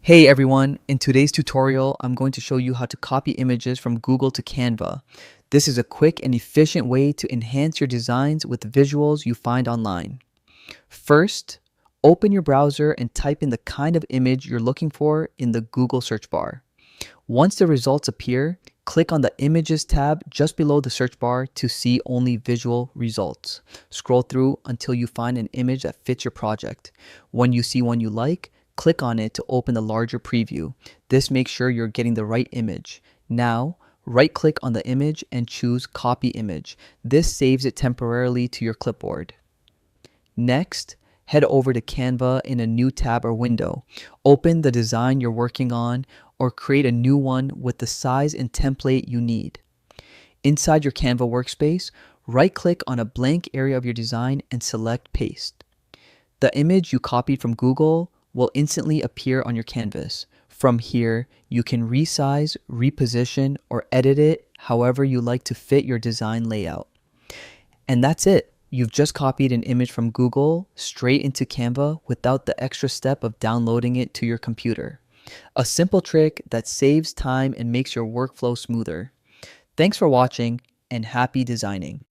Hey everyone, in today's tutorial, I'm going to show you how to copy images from Google to Canva. This is a quick and efficient way to enhance your designs with visuals you find online. First, open your browser and type in the kind of image you're looking for in the Google search bar. Once the results appear, click on the Images tab just below the search bar to see only visual results. Scroll through until you find an image that fits your project. When you see one you like, click on it to open the larger preview. This makes sure you're getting the right image. Now, right-click on the image and choose Copy Image. This saves it temporarily to your clipboard. Next, head over to Canva in a new tab or window. Open the design you're working on or create a new one with the size and template you need. Inside your Canva workspace, right-click on a blank area of your design and select Paste. The image you copied from Google will instantly appear on your canvas. From here, you can resize, reposition, or edit it however you like to fit your design layout. And that's it. You've just copied an image from Google straight into Canva without the extra step of downloading it to your computer. A simple trick that saves time and makes your workflow smoother. Thanks for watching and happy designing.